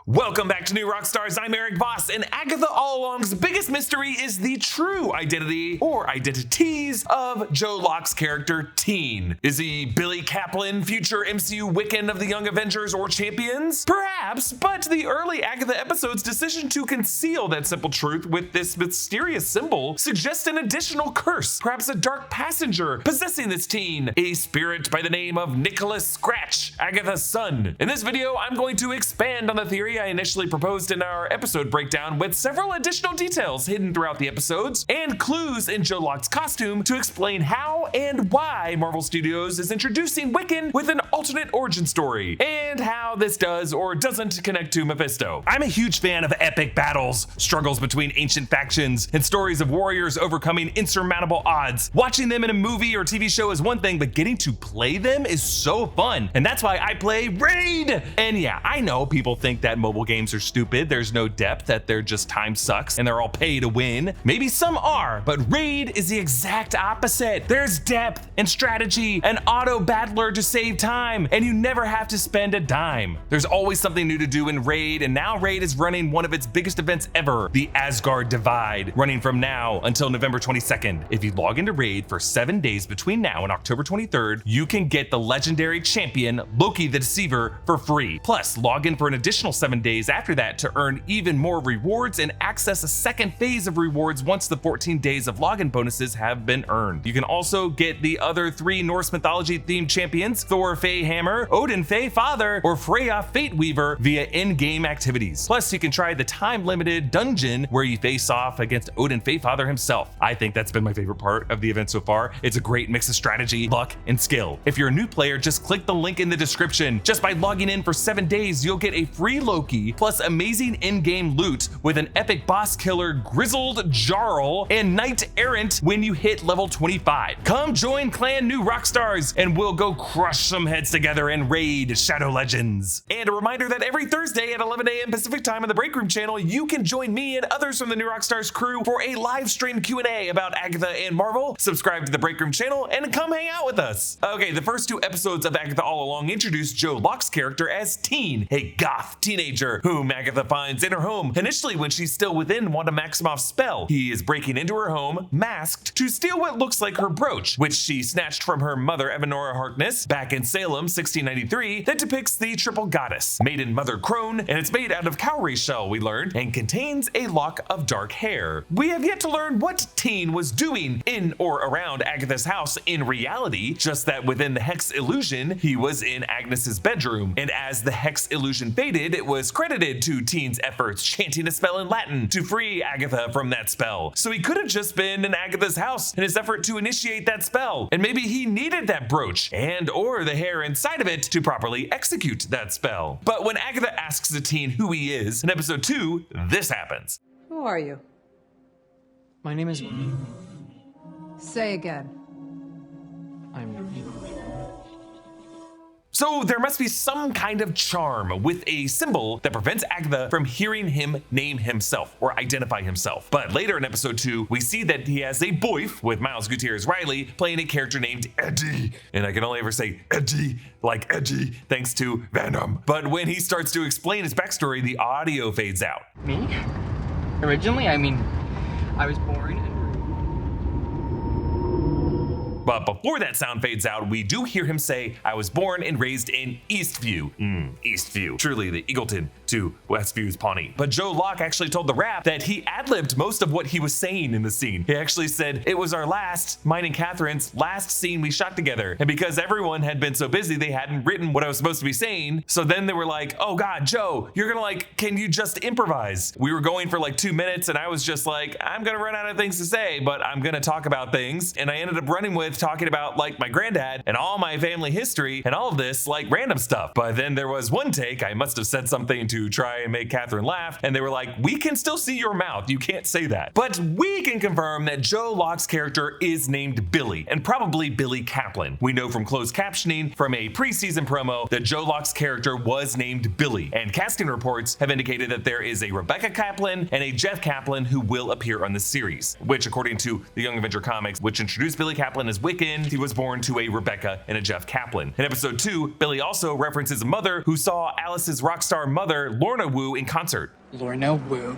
Welcome back to New Rockstars. I'm Erik Voss, and Agatha All Along's biggest mystery is the true identity or identities of Joe Locke's character, Teen. Is he Billy Kaplan, future MCU Wiccan of the Young Avengers or Champions? Perhaps, but the early Agatha episode's decision to conceal that simple truth with this mysterious symbol suggests an additional curse, perhaps a dark passenger possessing this teen, a spirit by the name of Nicholas Scratch, Agatha's son. In this video, I'm going to expand on the theory I initially proposed in our episode breakdown with several additional details hidden throughout the episodes and clues in Joe Locke's costume to explain how and why Marvel Studios is introducing Wiccan with an alternate origin story, and how this does or doesn't connect to Mephisto. I'm a huge fan of epic battles, struggles between ancient factions, and stories of warriors overcoming insurmountable odds. Watching them in a movie or TV show is one thing, but getting to play them is so fun, and that's why I play Raid! And yeah, I know people think that mobile games are stupid, there's no depth, that they're just time sucks, and they're all pay to win. Maybe some are, but Raid is the exact opposite. There's depth and strategy, an auto battler to save time, and you never have to spend a dime. There's always something new to do in Raid, and now Raid is running one of its biggest events ever, the Asgard Divide, running from now until November 22nd. If you log into Raid for 7 days between now and October 23rd, you can get the legendary champion, Loki the Deceiver, for free. Plus, log in for an additional 7 days after that to earn even more rewards and access a second phase of rewards once the 14 days of login bonuses have been earned. You can also get the other 3 Norse mythology themed champions, Thor Fey Hammer, Odin Fey Father, or Freya Fate Weaver via in-game activities. Plus, you can try the time-limited dungeon where you face off against Odin Fey Father himself. I think that's been my favorite part of the event so far. It's a great mix of strategy, luck, and skill. If you're a new player, just click the link in the description. Just by logging in for 7 days, you'll get a free Loki, plus amazing in-game loot with an epic boss killer Grizzled Jarl and Knight Errant when you hit level 25. Come join Clan New Rockstars and we'll go crush some heads together and raid Shadow Legends. And a reminder that every Thursday at 11 a.m. Pacific time on the Break Room channel, you can join me and others from the New Rockstars crew for a live stream Q&A about Agatha and Marvel. Subscribe to the Break Room channel and come hang out with us. Okay, the first 2 episodes of Agatha All Along introduced Joe Locke's character as Teen, a goth teenager whom Agatha finds in her home, initially when she's still within Wanda Maximoff's spell. He is breaking into her home, masked, to steal what looks like her brooch, which she snatched from her mother Evanora Harkness back in Salem 1693, that depicts the triple goddess, Maiden Mother Crone, and it's made out of cowrie shell, we learned, and contains a lock of dark hair. We have yet to learn what Teen was doing in or around Agatha's house in reality, just that within the Hex illusion, he was in Agnes's bedroom, and as the Hex illusion faded, it was credited to Teen's efforts chanting a spell in Latin to free Agatha from that spell. So he could have just been in Agatha's house in his effort to initiate that spell, and maybe he needed that brooch and or the hair inside of it to properly execute that spell. But when Agatha asks the teen who he is in episode 2, this happens. Who are you? My name is... Say again. So there must be some kind of charm with a symbol that prevents Agatha from hearing him name himself or identify himself. But later in episode 2, we see that he has a boif with Miles Gutierrez Riley playing a character named Eddie. And I can only ever say Eddie, like Eddie, thanks to Venom. But when he starts to explain his backstory, the audio fades out. Me? Originally, I was born and... But before that sound fades out, we do hear him say, I was born and raised in Eastview. Eastview. Truly the Eagleton to Westview's Pawnee. But Joe Locke actually told the Wrap that he ad-libbed most of what he was saying in the scene. He actually said, it was our mine and Catherine's last scene we shot together. And because everyone had been so busy, they hadn't written what I was supposed to be saying. So then they were like, oh God, Joe, you're gonna can you just improvise? We were going for 2 minutes and I was just like, I'm gonna run out of things to say, but I'm gonna talk about things. And I ended up running with talking about my granddad and all my family history and all of this random stuff. But then there was one take, I must have said something to try and make Catherine laugh, and they were like, we can still see your mouth, you can't say that. But we can confirm that Joe Locke's character is named Billy, and probably Billy Kaplan. We know from closed captioning from a preseason promo that Joe Locke's character was named Billy, and casting reports have indicated that there is a Rebecca Kaplan and a Jeff Kaplan who will appear on this series, which according to the Young Avenger comics, which introduced Billy Kaplan as Wiccan, he was born to a Rebecca and a Jeff Kaplan. In episode 2, Billy also references a mother who saw Alice's rock star mother hear Lorna Wu in concert. Lorna Wu?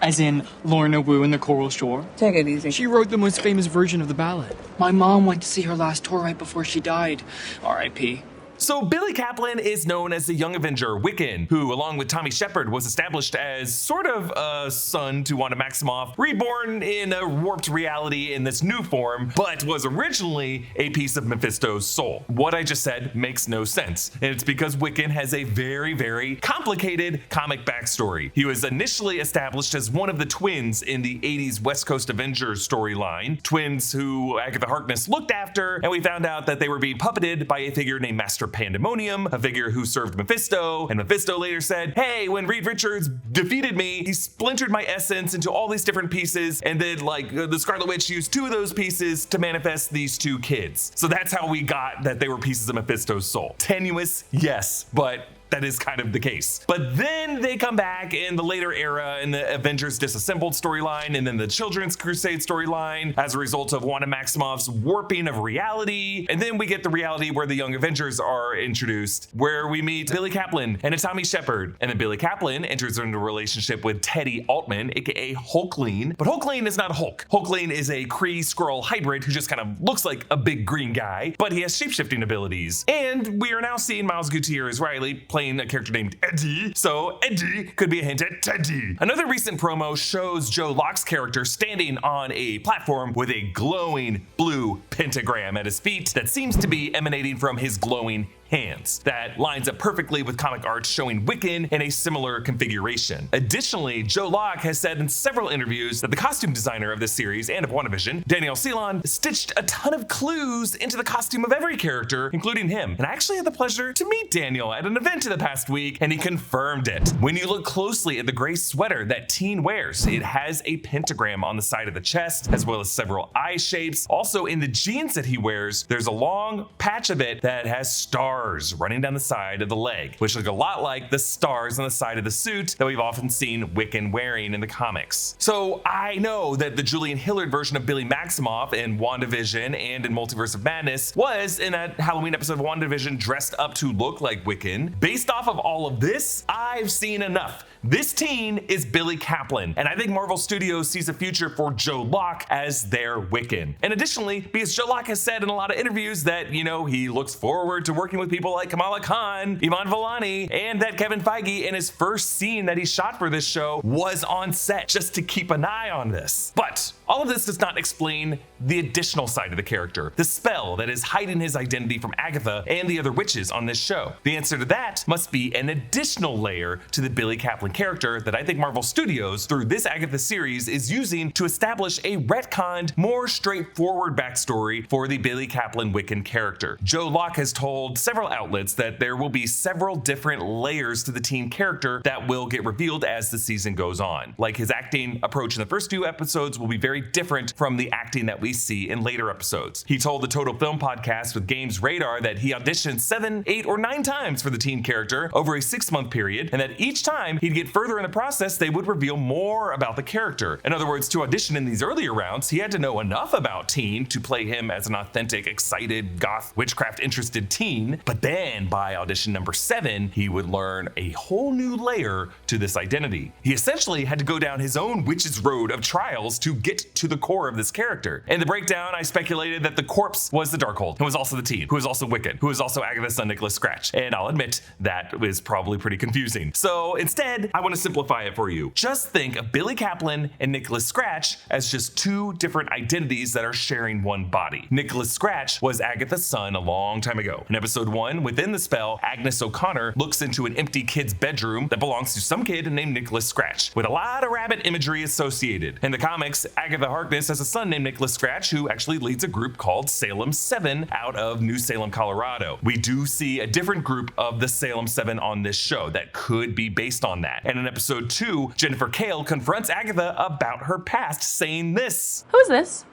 As in Lorna Wu in the Coral Shore? Take it easy. She wrote the most famous version of the ballad. My mom went to see her last tour right before she died. R.I.P. So Billy Kaplan is known as the Young Avenger Wiccan, who along with Tommy Shepard was established as sort of a son to Wanda Maximoff, reborn in a warped reality in this new form, but was originally a piece of Mephisto's soul. What I just said makes no sense, and it's because Wiccan has a very, very complicated comic backstory. He was initially established as one of the twins in the 80s West Coast Avengers storyline, twins who Agatha Harkness looked after, and we found out that they were being puppeted by a figure named Master Pandemonium, a figure who served Mephisto, and Mephisto later said, hey, when Reed Richards defeated me, he splintered my essence into all these different pieces, and then the Scarlet Witch used 2 of those pieces to manifest these 2 kids. So that's how we got that they were pieces of Mephisto's soul. Tenuous, yes, but that is kind of the case. But then they come back in the later era in the Avengers Disassembled storyline and then the Children's Crusade storyline as a result of Wanda Maximoff's warping of reality. And then we get the reality where the Young Avengers are introduced, where we meet Billy Kaplan and Tommy Shepard. And then Billy Kaplan enters into a relationship with Teddy Altman, aka Hulkling. But Hulkling is not a Hulk. Hulkling is a Kree-Skrull hybrid who just kind of looks like a big green guy, but he has shapeshifting abilities. And we are now seeing Miles Gutierrez-Riley playing a character named Eddie, so Eddie could be a hint at Teddy. Another recent promo shows Joe Locke's character standing on a platform with a glowing blue pentagram at his feet that seems to be emanating from his glowing hands. That lines up perfectly with comic art showing Wiccan in a similar configuration. Additionally, Joe Locke has said in several interviews that the costume designer of this series and of WandaVision, Daniel Ceylon, stitched a ton of clues into the costume of every character, including him. And I actually had the pleasure to meet Daniel at an event in the past week, and he confirmed it. When you look closely at the gray sweater that Teen wears, it has a pentagram on the side of the chest, as well as several eye shapes. Also, in the jeans that he wears, there's a long patch of it that has stars running down the side of the leg, which look a lot like the stars on the side of the suit that we've often seen Wiccan wearing in the comics. So I know that the Julian Hillard version of Billy Maximoff in WandaVision and in Multiverse of Madness was in that Halloween episode of WandaVision dressed up to look like Wiccan. Based off of all of this, I've seen enough. This teen is Billy Kaplan, and I think Marvel Studios sees a future for Joe Locke as their Wiccan. And additionally, because Joe Locke has said in a lot of interviews that, you know, he looks forward to working with people like Kamala Khan, Iman Vellani, and that Kevin Feige in his first scene that he shot for this show was on set just to keep an eye on this. But all of this does not explain the additional side of the character, the spell that is hiding his identity from Agatha and the other witches on this show. The answer to that must be an additional layer to the Billy Kaplan character that I think Marvel Studios, through this Agatha series, is using to establish a retconned, more straightforward backstory for the Billy Kaplan Wiccan character. Joe Locke has told several outlets that there will be several different layers to the teen character that will get revealed as the season goes on. Like his acting approach in the first 2 episodes will be very different from the acting that we see in later episodes. He told the Total Film podcast with Games Radar that he auditioned 7, 8, or 9 times for the teen character over a 6-month period, and that each time he'd get further in the process, they would reveal more about the character. In other words, to audition in these earlier rounds, he had to know enough about teen to play him as an authentic, excited, goth, witchcraft-interested teen, but then by audition number 7, he would learn a whole new layer to this identity. He essentially had to go down his own witch's road of trials to get to the core of this character. In the breakdown, I speculated that the corpse was the Darkhold, who was also the teen, who was also Wiccan, who was also Agatha's son Nicholas Scratch, and I'll admit that was probably pretty confusing. So instead, I want to simplify it for you. Just think of Billy Kaplan and Nicholas Scratch as just 2 different identities that are sharing one body. Nicholas Scratch was Agatha's son a long time ago. In episode 1, within the spell, Agnes O'Connor looks into an empty kid's bedroom that belongs to some kid named Nicholas Scratch, with a lot of rabbit imagery associated. In the comics, Agatha Harkness has a son named Nicholas Scratch who actually leads a group called Salem 7 out of New Salem, Colorado. We do see a different group of the Salem 7 on this show that could be based on that. And in episode 2, Jennifer Kale confronts Agatha about her past, saying this. Who's this?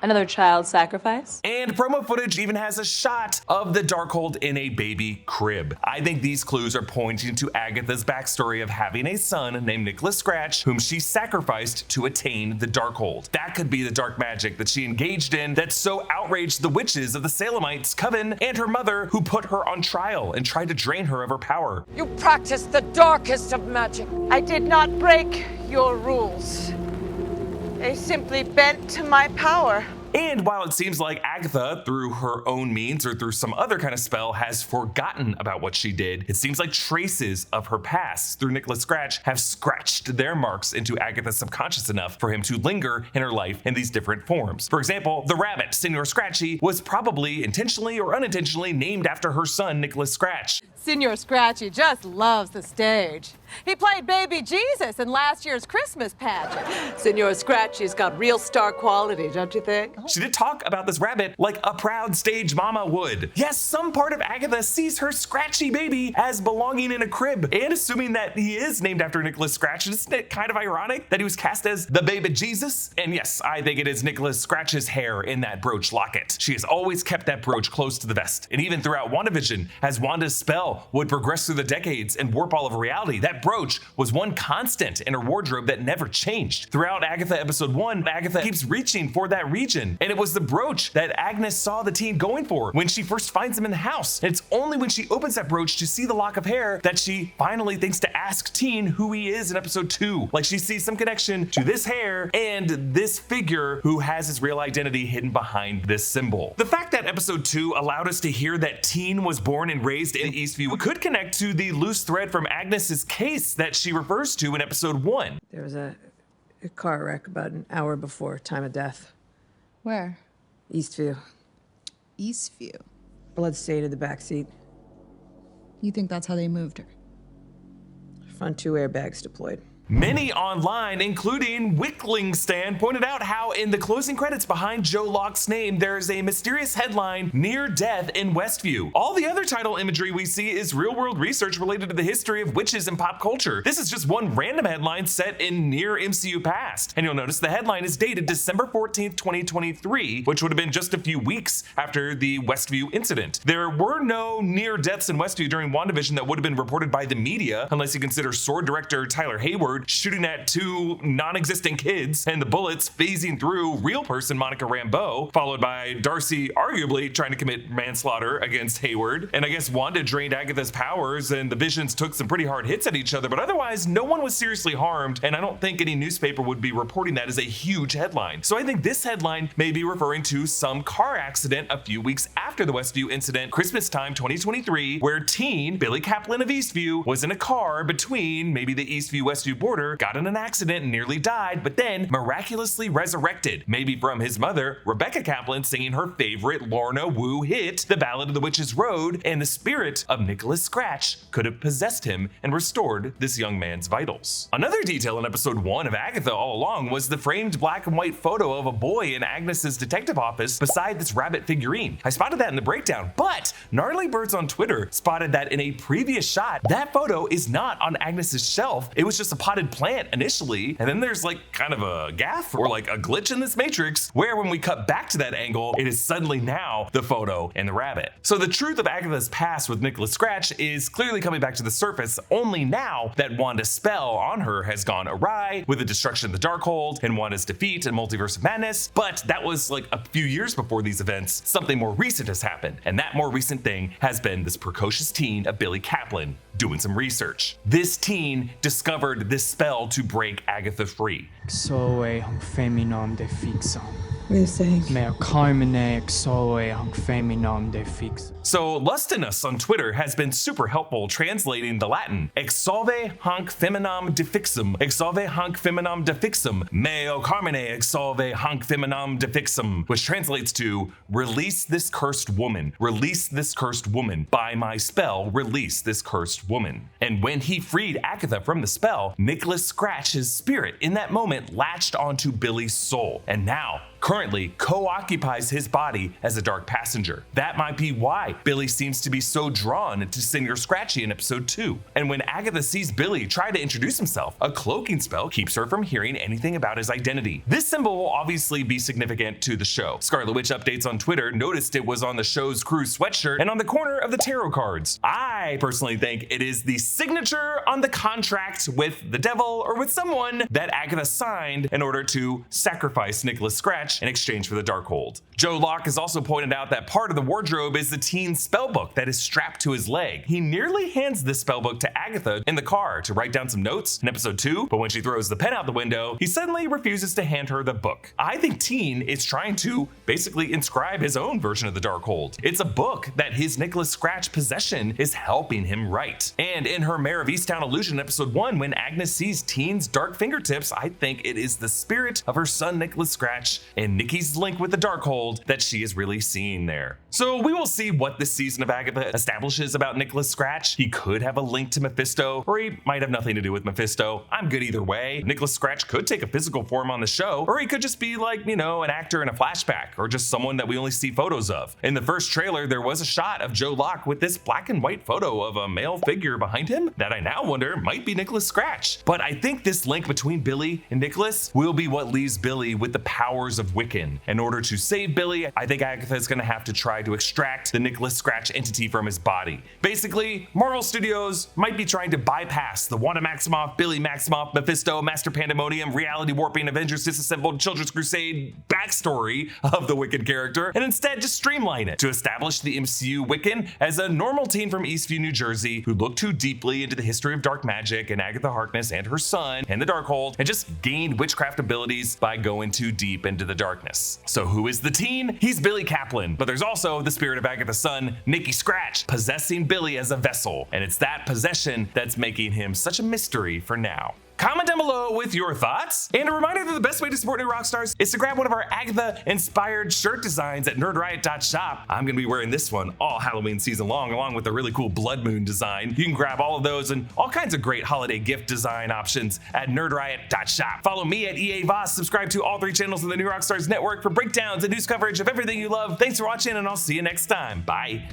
Another child sacrifice? And promo footage even has a shot of the Darkhold in a baby crib. I think these clues are pointing to Agatha's backstory of having a son named Nicholas Scratch, whom she sacrificed to attain the Darkhold. That could be the dark magic that she engaged in that so outraged the witches of the Salemites, Coven, and her mother, who put her on trial and tried to drain her of her power. You practice the darkest of magic. I did not break your rules. They simply bent to my power. And while it seems like Agatha, through her own means or through some other kind of spell, has forgotten about what she did, it seems like traces of her past through Nicholas Scratch have scratched their marks into Agatha's subconscious enough for him to linger in her life in these different forms. For example, the rabbit, Senor Scratchy, was probably intentionally or unintentionally named after her son, Nicholas Scratch. Senor Scratchy just loves the stage. He played baby Jesus in last year's Christmas pageant. Senor Scratchy's got real star quality, don't you think? She did talk about this rabbit like a proud stage mama would. Yes, some part of Agatha sees her Scratchy baby as belonging in a crib, and assuming that he is named after Nicholas Scratch, isn't it kind of ironic that he was cast as the baby Jesus? And yes, I think it is Nicholas Scratch's hair in that brooch locket. She has always kept that brooch close to the vest, and even throughout WandaVision, as Wanda's spell would progress through the decades and warp all of reality, that brooch was one constant in her wardrobe that never changed. Throughout Agatha episode 1, Agatha keeps reaching for that region, and it was the brooch that Agnes saw the teen going for when she first finds him in the house. And it's only when she opens that brooch to see the lock of hair that she finally thinks to ask teen who he is in episode 2. Like she sees some connection to this hair and this figure who has his real identity hidden behind this symbol. The fact that episode 2 allowed us to hear that teen was born and raised in Eastview could connect to the loose thread from Agnes's case that she refers to in episode 1. There was a car wreck about an hour before time of death. Where? Eastview. Eastview. Blood stained in the back seat. You think that's how they moved her? Front 2 airbags deployed. Many online, including Wickling Stan, pointed out how in the closing credits behind Joe Locke's name, there is a mysterious headline, Near Death in Westview. All the other title imagery we see is real-world research related to the history of witches in pop culture. This is just one random headline set in near MCU past. And you'll notice the headline is dated December 14th, 2023, which would have been just a few weeks after the Westview incident. There were no near deaths in Westview during WandaVision that would have been reported by the media, unless you consider Sword director Tyler Hayward shooting at 2 non-existent kids and the bullets phasing through real person Monica Rambeau, followed by Darcy arguably trying to commit manslaughter against Hayward. And I guess Wanda drained Agatha's powers and the Visions took some pretty hard hits at each other, but otherwise no one was seriously harmed, and I don't think any newspaper would be reporting that as a huge headline. So I think this headline may be referring to some car accident a few weeks after the Westview incident, Christmas time 2023, where teen Billy Kaplan of Eastview was in a car between maybe the Eastview-Westview border, got in an accident and nearly died, but then miraculously resurrected, maybe from his mother, Rebecca Kaplan, singing her favorite Lorna Wu hit, The Ballad of the Witch's Road, and the spirit of Nicholas Scratch could have possessed him and restored this young man's vitals. Another detail in episode 1 of Agatha All Along was the framed black and white photo of a boy in Agnes's detective office beside this rabbit figurine. I spotted that in the breakdown, but Gnarly Birds on Twitter spotted that in a previous shot, that photo is not on Agnes's shelf. It was just a potted plant initially, and then there's like kind of a gaffe or like a glitch in this matrix where when we cut back to that angle, it is suddenly now the photo and the rabbit. So the truth of Agatha's past with Nicholas Scratch is clearly coming back to the surface only now that Wanda's spell on her has gone awry with the destruction of the Darkhold and Wanda's defeat in Multiverse of Madness, but that was like a few years before these events. Something more recent has happened, and that more recent thing has been this precocious teen of Billy Kaplan doing some research. This teen discovered this spell to break Agatha free. Xoe hung feminam de fixam. What are you saying? Mea carmine xoe hung feminam de fixam. So Lustinus on Twitter has been super helpful translating the Latin. Exsolve hanc feminam defixum. Exsolve hanc feminam defixum. Meo carmine exsolve hanc feminam defixum. Which translates to, release this cursed woman. Release this cursed woman. By my spell, release this cursed woman. And when he freed Agatha from the spell, Nicholas Scratch's spirit in that moment latched onto Billy's soul. And now, currently currently co-occupies his body as a dark passenger. That might be why Billy seems to be so drawn to Singer Scratchy in episode 2. And when Agatha sees Billy try to introduce himself, a cloaking spell keeps her from hearing anything about his identity. This symbol will obviously be significant to the show. Scarlet Witch Updates on Twitter noticed it was on the show's crew sweatshirt and on the corner of the tarot cards. I personally think it is the signature on the contract with the devil or with someone that Agatha signed in order to sacrifice Nicholas Scratch in exchange for the Darkhold. Joe Locke has also pointed out that part of the wardrobe is the teen's spellbook that is strapped to his leg. He nearly hands this spellbook to Agatha in the car to write down some notes in episode 2, but when she throws the pen out the window, he suddenly refuses to hand her the book. I think Teen is trying to basically inscribe his own version of the Darkhold. It's a book that his Nicholas Scratch possession is helping him write. And in her Mayor of Easttown illusion in episode 1, when Agnes sees Teen's dark fingertips, I think it is the spirit of her son Nicholas Scratch and Nikki's link with the Darkhold that she is really seeing there. So we will see what this season of Agatha establishes about Nicholas Scratch. He could have a link to Mephisto, or he might have nothing to do with Mephisto. I'm good either way. Nicholas Scratch could take a physical form on the show, or he could just be like, you know, an actor in a flashback, or just someone that we only see photos of. In the first trailer, there was a shot of Joe Locke with this black and white photo of a male figure behind him that I now wonder might be Nicholas Scratch. But I think this link between Billy and Nicholas will be what leaves Billy with the powers of Wiccan. In order to save Billy, I think Agatha is going to have to try to extract the Nicholas Scratch entity from his body. Basically, Marvel Studios might be trying to bypass the Wanda Maximoff, Billy Maximoff, Mephisto, Master Pandemonium, reality warping, Avengers Disassembled, Children's Crusade backstory of the Wiccan character, and instead just streamline it to establish the MCU Wiccan as a normal teen from Eastview, New Jersey, who looked too deeply into the history of dark magic and Agatha Harkness and her son and the Darkhold, and just gained witchcraft abilities by going too deep into the darkness. So who is the teen? He's Billy Kaplan, but there's also the spirit of Agatha's son, Nicky Scratch, possessing Billy as a vessel, and it's that possession that's making him such a mystery for now. Comment down below with your thoughts. And a reminder that the best way to support new Rockstars is to grab one of our Agatha-inspired shirt designs at nerdriot.shop. I'm gonna be wearing this one all Halloween season long, along with a really cool Blood Moon design. You can grab all of those and all kinds of great holiday gift design options at nerdriot.shop. Follow me at EA Voss. Subscribe to all 3 channels of the New Rockstars Network for breakdowns and news coverage of everything you love. Thanks for watching, and I'll see you next time. Bye.